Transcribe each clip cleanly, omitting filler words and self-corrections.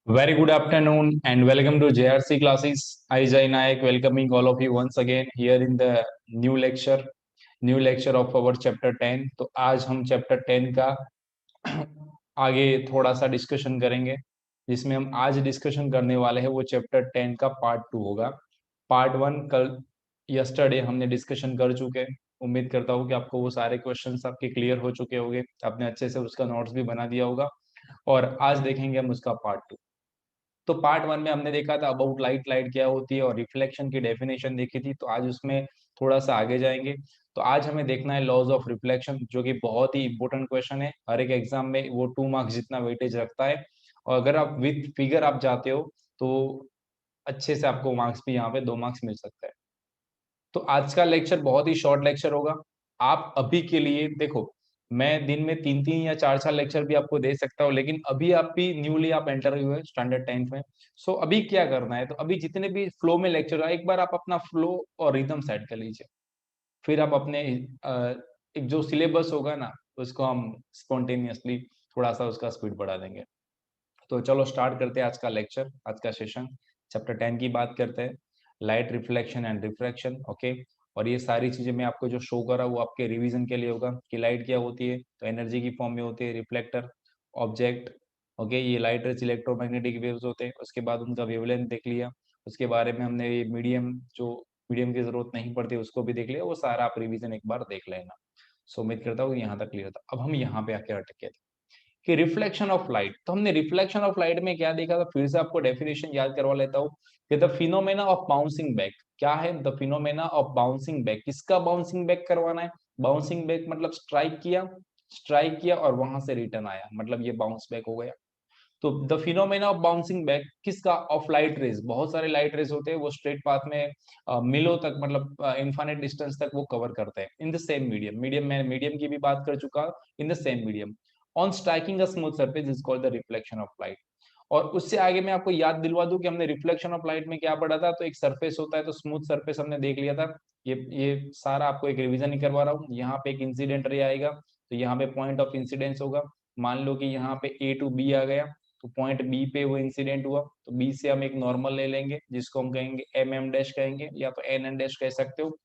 Very good afternoon and welcome to JRC classes. I Jai Nayak welcoming all of you once again here in the new lecture of our chapter 10. तो आज हम chapter 10 का आगे थोड़ा सा discussion करेंगे, जिसमें हम आज डिस्कशन करने वाले हैं वो चैप्टर 10 का पार्ट 2 होगा। पार्ट 1 कल यस्टरडे हमने डिस्कशन कर चुके हैं। उम्मीद करता हूँ कि आपको वो सारे क्वेश्चंस आपके क्लियर हो चुके होंगे, आपने अच्छे से उसका नोट्स भी बना दिया होगा और आज देखेंगे हम उसका पार्ट 2। तो पार्ट 1 में हमने देखा था अबाउट लाइट, लाइट क्या होती है और रिफ्लेक्शन की डेफिनेशन देखी थी। तो आज उसमें थोड़ा सा आगे जाएंगे। तो आज हमें देखना है लॉज ऑफ रिफ्लेक्शन, जो कि बहुत ही इंपॉर्टेंट क्वेश्चन है। हर एक एग्जाम में वो 2 मार्क्स जितना वेटेज रखता है और अगर आप विथ फिगर आप जाते हो तो अच्छे से आपको मार्क्स भी यहाँ पे 2 मार्क्स मिल सकता है। तो आज का लेक्चर बहुत ही शॉर्ट लेक्चर होगा। आप अभी के लिए देखो, मैं दिन में 3-3 या 4-4 लेक्चर भी आपको दे सकता हूँ, लेकिन अभी आप भी न्यूली आप एंटर हुए स्टैंडर्ड 10th में। सो अभी क्या करना है, तो अभी जितने भी फ्लो में लेक्चर है एक बार आप अपना फ्लो और रिदम सेट कर लीजिए। फिर आप अपने एक जो सिलेबस होगा ना उसको हम स्पॉन्टेनियसली थोड़ा सा उसका स्पीड बढ़ा देंगे। तो चलो स्टार्ट करते हैं आज का लेक्चर, आज का सेशन। चैप्टर 10 की बात करते हैं, light reflection and refraction. Okay, और ये सारी चीजें मैं आपको जो शो करा वो आपके रिवीजन के लिए होगा कि लाइट क्या होती है। तो एनर्जी की फॉर्म में होती है रिफ्लेक्टर ऑब्जेक्ट। ओके, ये लाइट रेज इलेक्ट्रोमैग्नेटिक वेव्स होते हैं। उसके बाद उनका वेवलेंथ देख लिया, उसके बारे में हमने ये मीडियम, जो मीडियम की जरूरत नहीं पड़ती उसको भी देख लिया। वो सारा आप रिवीजन एक बार देख लेना। सो उम्मीद करता हूँ यहाँ तक क्लियर था। अब हम यहाँ पे आके अटके थे कि रिफ्लेक्शन ऑफ लाइट। तो हमने रिफ्लेक्शन ऑफ लाइट में क्या देखा था, फिर से आपको डेफिनेशन याद करवा लेता हूँ कि the phenomena of bouncing back. क्या है the phenomena of bouncing back? किसका बाउंसिंग बैक करवाना है? बाउंसिंग बैक मतलब स्ट्राइक किया और वहां से रिटर्न आया, मतलब ये बाउंस बैक हो गया। तो the phenomena of bouncing back किसका? Of light rays. बहुत सारे लाइट रेज होते हैं, वो स्ट्रेट पाथ में मिलो तक, मतलब इनफाइनाइट डिस्टेंस तक वो कवर करते हैं इन द सेम मीडियम। मैं मीडियम की भी बात कर चुका, in the same medium on striking a smooth surface is called the reflection of light. और उससे आगे मैं आपको याद दिलवा दूं कि हमने रिफ्लेक्शन ऑफ लाइट में क्या पढ़ा था। तो एक सरफेस होता है, तो स्मूथ सरफेस हमने देख लिया था। ये सारा आपको एक रिवीजन ही करवा रहा हूँ। यहाँ पे एक इंसिडेंट रे आएगा, तो यहाँ पे पॉइंट ऑफ इंसिडेंस होगा। मान लो कि यहाँ पे ए टू बी आ गया, तो पॉइंट बी पे वो इंसिडेंट हुआ, तो बी से हम एक नॉर्मल ले लेंगे जिसको हम कहेंगे एम एम डैश कहेंगे या तो एन एन डैश कह सकते हो।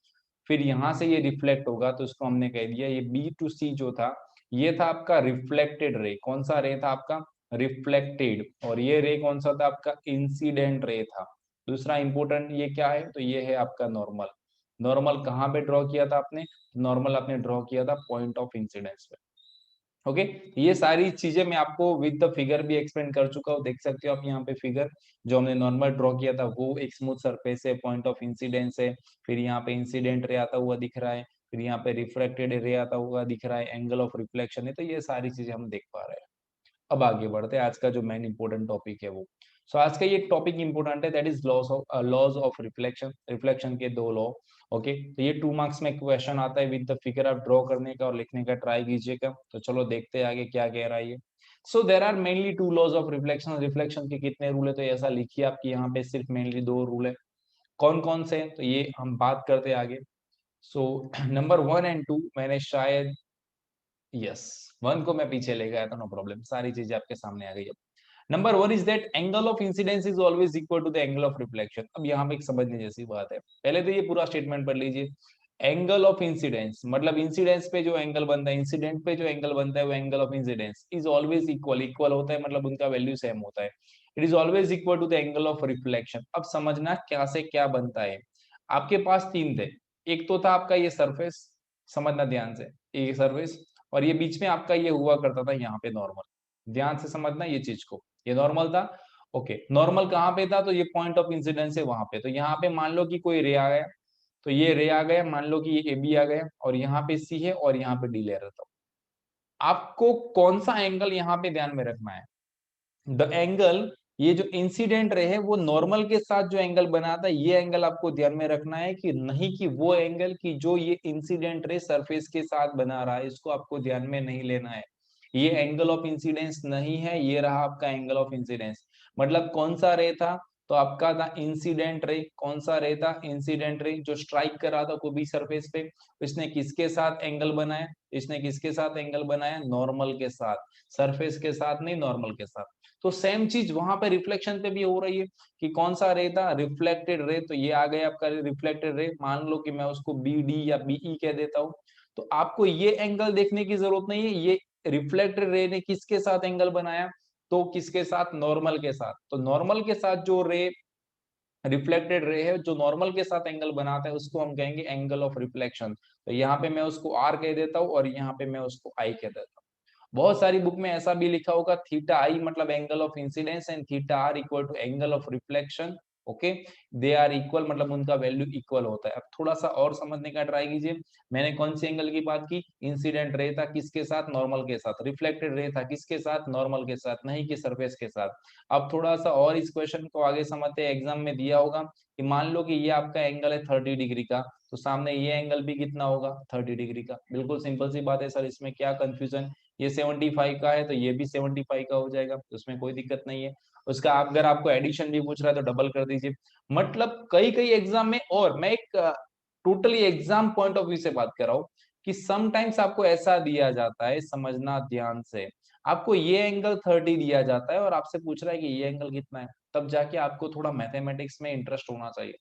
फिर यहाँ से ये रिफ्लेक्ट होगा, तो इसको हमने कह दिया ये बी टू सी जो था, ये था आपका रिफ्लेक्टेड रे। कौन सा रे था आपका? रिफ्लेक्टेड। और ये रे कौन सा था आपका? इंसिडेंट रे था। दूसरा इंपॉर्टेंट ये क्या है, तो ये है आपका नॉर्मल। नॉर्मल कहाँ पे ड्रॉ किया था आपने? नॉर्मल आपने ड्रॉ किया था पॉइंट ऑफ इंसिडेंस पे। ओके, ये सारी चीजें मैं आपको विद द फिगर भी एक्सप्लेन कर चुका हूँ। देख सकते हो आप यहाँ पे फिगर, जो हमने नॉर्मल ड्रॉ किया था वो एक स्मूथ सरफेस है, पॉइंट ऑफ इंसिडेंस है। फिर यहाँ पे इंसिडेंट रे आता हुआ दिख रहा है, फिर यहाँ पे रिफ्लेक्टेड रे आता हुआ दिख रहा है, एंगल ऑफ रिफ्लेक्शन है। तो ये सारी चीजें हम देख पा रहे हैं। अब आगे बढ़ते हैं, आज का जो मेन इंपॉर्टेंट टॉपिक है वो। सो आज का ये टॉपिक इंपॉर्टेंट है, that is laws of reflection. Reflection के 2 लॉ। ओके, तो ये 2 मार्क्स में क्वेश्चन आता है विद द फिगर, आप ड्रॉ करने का और लिखने का ट्राई कीजिएगा। तो चलो देखते हैं आगे क्या कह रहा है ये। So there are mainly 2 laws of reflection. Reflection के कितने रूल है, तो ऐसा लिखिए आपकी यहाँ पे सिर्फ मेनली 2 रूल है। कौन कौन से हैं, तो ये हम बात करते हैं आगे। सो नंबर 1 और 2 मैंने शायद, यस, 1 को मैं पीछे ले गया था, नो प्रॉब्लम, सारी चीजें आपके सामने आ गई अब। Number 1 is that angle of incidence is always equal to the angle of reflection. अब यहाँ पे एक समझने जैसी बात है, पहले तो ये पूरा स्टेटमेंट पढ़ लीजिए। एंगल ऑफ इंसिडेंस मतलब इंसिडेंस पे जो एंगल बनता है, इंसिडेंट पे जो एंगल बनता है, वो angle of incidence is always equal. Equal होता है मतलब उनका वैल्यू सेम होता है। It is always equal to the angle of reflection. अब समझना क्या से क्या बनता है। आपके पास 3 थे। एक तो था आपका ये सरफेस, समझना ध्यान से, ये सरफेस, और ये बीच में आपका ये हुआ करता था यहाँ पे नॉर्मल। ध्यान से समझना ये चीज को, ये नॉर्मल था। ओके, नॉर्मल कहाँ पे था, तो ये पॉइंट ऑफ इंसिडेंस है वहां पे। तो यहाँ पे मान लो कि कोई रे आ गया, तो ये रे आ गया, मान लो कि ये ए बी आ गया, और यहाँ पे सी है और यहाँ पे डी ले रहा था। आपको कौन सा एंगल यहाँ पे ध्यान में रखना है? द एंगल, ये जो इंसिडेंट रे है वो नॉर्मल के साथ जो एंगल बनाता है, ये एंगल आपको ध्यान में रखना है, कि नहीं कि वो एंगल की जो ये इंसिडेंट रे सरफेस के साथ बना रहा है, इसको आपको ध्यान में नहीं लेना है। ये एंगल ऑफ इंसिडेंस नहीं है, ये रहा आपका एंगल ऑफ इंसिडेंस। मतलब कौन सा रे था, तो आपका था इंसिडेंट रे। कौन सा रे था? इंसिडेंट रे, जो स्ट्राइक कर रहा था कोई भी सरफेस पे। इसने किसके साथ एंगल बनाया? इसने किसके साथ एंगल बनाया? नॉर्मल के साथ, सरफेस के साथ नहीं, नॉर्मल के साथ। तो सेम चीज वहां पे रिफ्लेक्शन पे भी हो रही है कि कौन सा रे था, रिफ्लेक्टेड रे। तो ये आ गया आपका रिफ्लेक्टेड रे, मान लो कि मैं उसको बी डी या बीई कह देता हूँ। तो आपको ये एंगल देखने की जरूरत नहीं है, ये रिफ्लेक्टेड रे ने किसके साथ एंगल बनाया, तो किसके साथ, नॉर्मल के साथ। तो नॉर्मल के साथ जो रे, रिफ्लेक्टेड रे है, जो नॉर्मल के साथ एंगल बनाता है उसको हम कहेंगे एंगल ऑफ रिफ्लेक्शन। तो यहाँ पे मैं उसको आर कह देता हूँ और यहाँ पे मैं उसको आई कह देता हूँ। बहुत सारी बुक में ऐसा भी लिखा होगा थीटा आई मतलब angle of incidence and theta R equal to angle of reflection. Okay, they are equal मतलब उनका वैल्यू इक्वल होता है। अब थोड़ा सा और समझने का ट्राई कीजिए। मैंने कौन सी एंगल की बात की, इंसिडेंट रे था किसके साथ, नॉर्मल के साथ। रिफ्लेक्टेड रे था किसके साथ, नॉर्मल के साथ, नहीं कि सरफेस के साथ। अब थोड़ा सा और इस क्वेश्चन को आगे समझते हैं। एग्जाम में दिया होगा कि मान लो कि ये आपका एंगल है 30 डिग्री का, तो सामने ये एंगल भी कितना होगा, 30 डिग्री का। बिल्कुल सिंपल सी बात है सर, इसमें क्या कंफ्यूजन। ये 75 का है तो ये भी 75 का हो जाएगा, तो उसमें कोई दिक्कत नहीं है। उसका अगर आपको एडिशन भी पूछ रहा है तो डबल कर दीजिए। मतलब कई कई एग्जाम में, और मैं एक totally exam point of view से बात कर रहा हूँ कि समटाइम्स आपको ऐसा दिया जाता है, समझना ध्यान से। आपको ये एंगल 30 दिया जाता है और आपसे पूछ रहा है कि ये एंगल कितना है, तब जाके आपको थोड़ा मैथमेटिक्स में इंटरेस्ट होना चाहिए।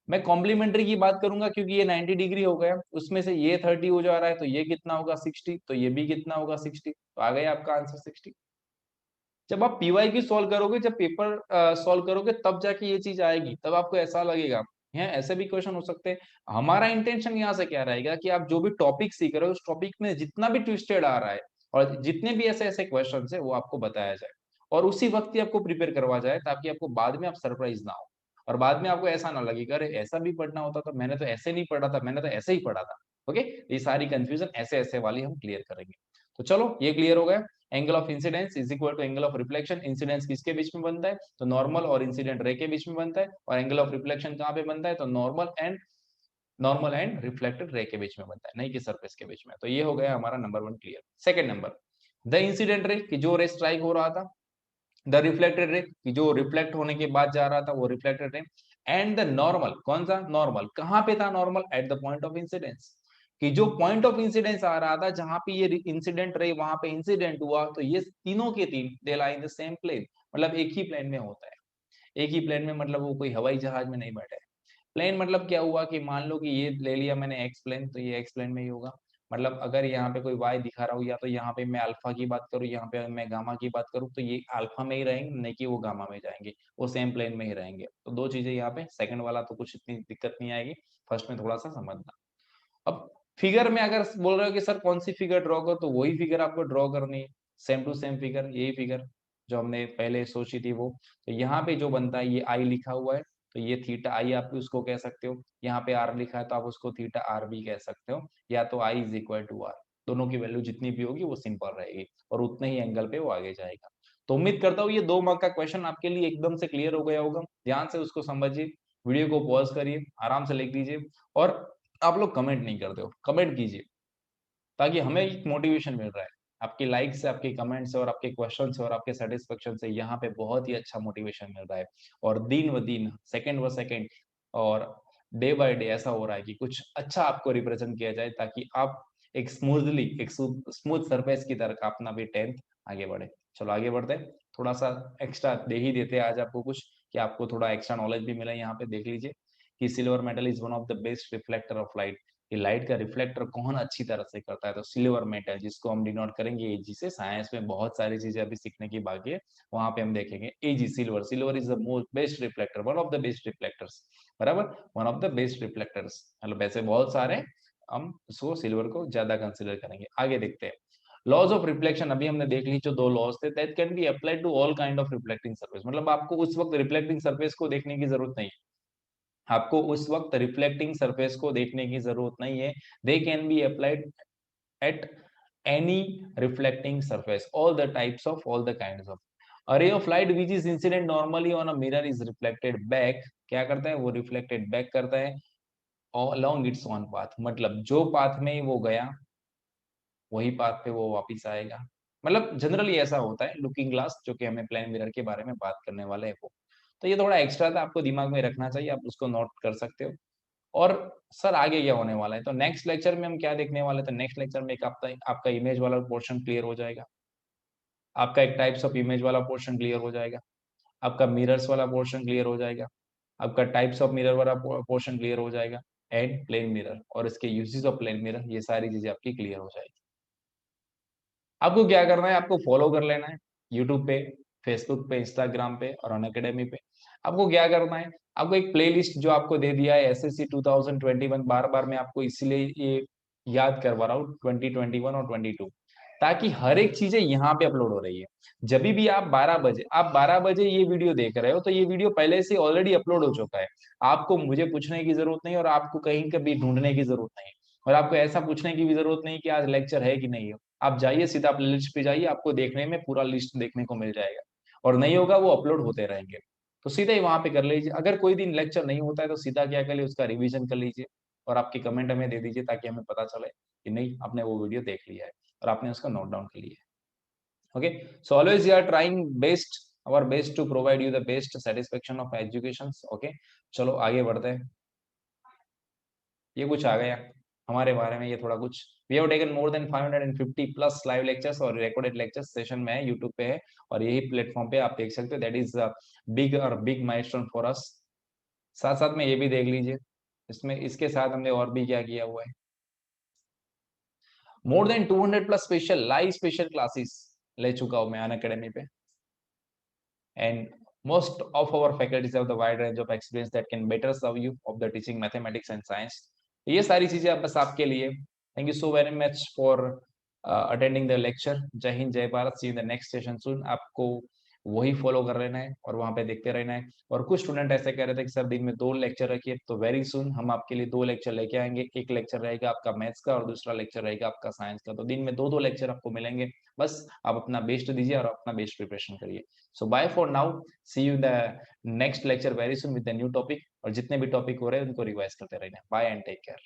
मैं कॉम्प्लीमेंट्री की बात करूंगा क्योंकि ये 90 डिग्री हो गया, उसमें से ये 30 हो जा रहा है, तो ये कितना होगा 60, तो ये भी कितना होगा 60, तो आ गया आपका आंसर 60। जब आप पीवाई की सॉल्व करोगे, जब पेपर सॉल्व करोगे, तब जाके ये चीज आएगी, तब आपको ऐसा लगेगा। है ऐसे भी क्वेश्चन हो सकते हैं। हमारा इंटेंशन यहाँ से क्या रहेगा कि आप जो भी टॉपिक सीख रहे हो उस टॉपिक में जितना भी ट्विस्टेड आ रहा है और जितने भी ऐसे ऐसे क्वेश्चन है वो आपको बताया जाए और उसी वक्त ही आपको प्रिपेयर करवा जाए, ताकि आपको बाद में आप सरप्राइज ना हो और बाद में आपको ऐसा ना लगे कि अरे ऐसा भी पढ़ना होता था, मैंने तो ऐसे नहीं पढ़ा था, मैंने तो ऐसे ही पढ़ा था। ओके, ये सारी कंफ्यूजन ऐसे ऐसे वाली हम क्लियर करेंगे। तो चलो ये क्लियर हो गया। Angle of incidence is equal to angle of reflection. Incidence किसके बीच में बनता है, तो नॉर्मल और इंसिडेंट रे के बीच में बनता है। और एंगल ऑफ रिफ्लेक्शन कहाँ पे बनता है, तो नॉर्मल एंड रिफ्लेक्टेड रे के बीच में बनता है, नहीं कि सरफेस के बीच में। तो ये हो गया हमारा number 1 clear. Second number, the incident ray कि जो रे स्ट्राइक हो रहा था, द रिफ्लेक्टेड रे कि जो रिफ्लेक्ट होने के बाद जा रहा था वो reflected ray, and the normal, कौन सा नॉर्मल, कहां पे था normal, at the point of incidence कि जो पॉइंट ऑफ इंसिडेंस आ रहा था जहां पे ये इंसिडेंट रे वहां पे इंसिडेंट हुआ, तो ये तीनों के तीन दे लाई इन द सेम प्लेन, मतलब एक ही प्लेन में होता है। एक ही प्लेन में मतलब वो कोई हवाई जहाज में नहीं बैठे। प्लेन मतलब क्या हुआ कि मान लो कि ये ले लिया मैंने एक्स प्लेन, तो ये एक्स प्लेन में ही होगा। मतलब अगर यहाँ पे कोई वाई दिखा रहा हूँ, या तो यहाँ पे मैं अल्फा की बात करूँ, यहाँ पे मैं गामा की बात करूँ, तो ये अल्फा में ही रहेंगे, नहीं कि वो गामा में जाएंगे, वो सेम प्लेन में ही रहेंगे। तो दो चीजें यहाँ पे, सेकंड वाला तो कुछ इतनी दिक्कत नहीं आएगी, फर्स्ट में थोड़ा सा समझना। अब फिगर में अगर बोल रहे हो कि सर कौन सी फिगर ड्रॉ करो, तो वही फिगर आपको ड्रॉ करनी है, सेम टू सेम फिगर, यही फिगर जो हमने पहले सोची थी वो। तो यहाँ पे जो बनता है, ये आई लिखा हुआ है, तो ये थीटा आई आप उसको कह सकते हो। यहाँ पे आर लिखा है तो आप उसको थीटा आर भी कह सकते हो, या तो I is equal to are. दोनों की वैल्यू जितनी भी होगी वो सिंपल रहेगी और उतने ही एंगल पे वो आगे जाएगा। तो उम्मीद करता हूँ ये 2 मार्क का क्वेश्चन आपके लिए एकदम से क्लियर हो गया होगा। ध्यान से उसको समझिए, वीडियो को पॉज करिए, आराम से लिख दीजिए। और आप लोग कमेंट नहीं करते हो, कमेंट कीजिए, ताकि हमें एक मोटिवेशन मिल रहा है। आपकी लाइक से, आपके कमेंट से और आपके क्वेश्चन से और आपके सेटिस्फेक्शन से यहाँ पे बहुत ही अच्छा मोटिवेशन मिल रहा है। और दिन व दिन, सेकंड व सेकंड और डे बाय डे ऐसा हो रहा है कि कुछ अच्छा आपको रिप्रेजेंट किया जाए, ताकि आप एक स्मूथली, एक स्मूथ सरफेस की तरह अपना भी 10th आगे बढ़े। चलो आगे बढ़ते हैं, थोड़ा सा एक्स्ट्रा दे ही देते हैं आज आपको कुछ, कि आपको थोड़ा एक्स्ट्रा नॉलेज भी मिला। यहाँ पे देख लीजिए कि silver metal is one of the best reflector of light. कि लाइट का रिफ्लेक्टर कौन अच्छी तरह से करता है, तो सिल्वर मेटल, जिसको हम डिनोट करेंगे एजी से। साइंस में बहुत सारी चीजें अभी सीखने की बाकी है, वहां पे हम देखेंगे AG silver. Silver is the most best reflector, one of the best reflectors, बराबर, one of the best reflectors. मतलब ऐसे बहुत सारे हैं, हम उसको सिल्वर को ज्यादा कंसिडर करेंगे। आगे देखते हैं, लॉज ऑफ रिफ्लेक्शन अभी हमने देख ली, जो 2 लॉज थे, that can be applied to all kind of reflecting surface. मतलब आपको उस वक्त रिफ्लेक्टिंग सरफेस को देखने की जरूरत नहीं, आपको उस वक्त रिफ्लेक्टिंग सरफेस को देखने की जरूरत नहीं है। They can be applied at any reflecting surface, all the types of, all the kinds of. A ray of light which is incident normally on a mirror is reflected back, क्या करता है वो, रिफ्लेक्टेड बैक करता है along its own path। मतलब जो path में वो गया वही पाथ पे वो वापस आएगा। मतलब जनरली ऐसा होता है। लुकिंग ग्लास, जो कि हमें प्लेन मिरर के बारे में बात करने वाले हैं वो, तो ये थोड़ा एक्स्ट्रा था, आपको दिमाग में रखना चाहिए, आप उसको नोट कर सकते हो। और सर आगे क्या होने वाला है, तो नेक्स्ट लेक्चर में हम क्या देखने वाले हैं, तो नेक्स्ट लेक्चर में एक आपका आपका इमेज वाला पोर्शन क्लियर हो जाएगा। आपका एक टाइप्स ऑफ इमेज वाला पोर्शन क्लियर हो जाएगा, आपका मिरर्स वाला पोर्शन क्लियर हो जाएगा, आपका टाइप्स ऑफ मिरर वाला पोर्शन क्लियर हो जाएगा, एंड प्लेन मिरर और इसके यूजेस ऑफ प्लेन मिरर, ये सारी चीजें आपकी क्लियर हो जाएगी। आपको क्या करना है, आपको फॉलो कर लेना है यूट्यूब पे, फेसबुक पे, इंस्टाग्राम पे और अनअकैडमी पे। आपको क्या करना है, आपको एक प्लेलिस्ट जो आपको दे दिया है एसएससी 2021, बार-बार मैं आपको इसलिए ये याद करवा रहा हूँ 2021 और 22, ताकि हर एक चीज़ें यहाँ पे अपलोड हो रही है। जभी भी आप 12 बजे ये वीडियो देख रहे हो, तो ये वीडियो पहले से ऑलरेडी अपलोड हो चुका है। आपको मुझे पूछने की ज़रूरत नहीं और आपको कहीं कभी ढूँढने की ज़रूरत नहीं और आपको ऐसा पूछने की भी ज़रूरत नहीं कि आज लेक्चर है कि नहीं है। आप जाइए सीधा प्लेलिस्ट पे जाइए, आपको देखने में पूरा लिस्ट देखने को मिल जाएगा और नहीं होगा वो अपलोड होते रहेंगे। तो सीधे ही वहाँ पे कर लीजिए। अगर कोई दिन लेक्चर नहीं होता है तो सीधा क्या करिए, उसका रिवीजन कर लीजिए और आपके कमेंट हमें दे दीजिए ताकि हमें पता चले कि नहीं आपने वो वीडियो देख लिया है और आपने उसका नोट डाउन कर लिया है। Okay, so always we are trying best our best to provide you the best satisfaction of education. Okay, चलो आगे बढ़ते हैं। ये कुछ आ गया हमारे बारे में, ये थोड़ा कुछ। We have taken more than 550 plus live lectures और रिकॉर्डेड लेक्चर्स सेशन में है यूट्यूब पे है और यही प्लेटफॉर्म पे आप देख सकते हो। That is big milestone for us. साथ साथ में ये भी देख लीजिए, इसमें इसके साथ हमने और भी क्या किया हुआ है। More than 200 plus special live special classes ले चुका हूं मैं अनअकैडमी पे, and most of our faculties have the wide range of experience that can better serve you of the teaching mathematics and science। ये सारी चीजें अब बस आपके लिए। Thank you so very much for attending the lecture. जय हिंद, जय भारत, सी इन the next session सून। आपको वही फॉलो कर लेना है और वहां पे देखते रहना है। और कुछ स्टूडेंट ऐसे कह रहे थे कि सर दिन में 2 लेक्चर रखिए, तो वेरी सुन हम आपके लिए 2 लेक्चर लेके आएंगे। एक लेक्चर रहेगा आपका मैथ्स का और दूसरा लेक्चर रहेगा आपका साइंस का। तो दिन में 2-2 लेक्चर आपको मिलेंगे। बस आप अपना बेस्ट दीजिए और अपना बेस्ट प्रिपरेशन करिए। So bye for now, see you in the next lecture very soon with the new topic. और जितने भी टॉपिक हो रहे हैं उनको रिवाइज करते रहना। Bye and take care.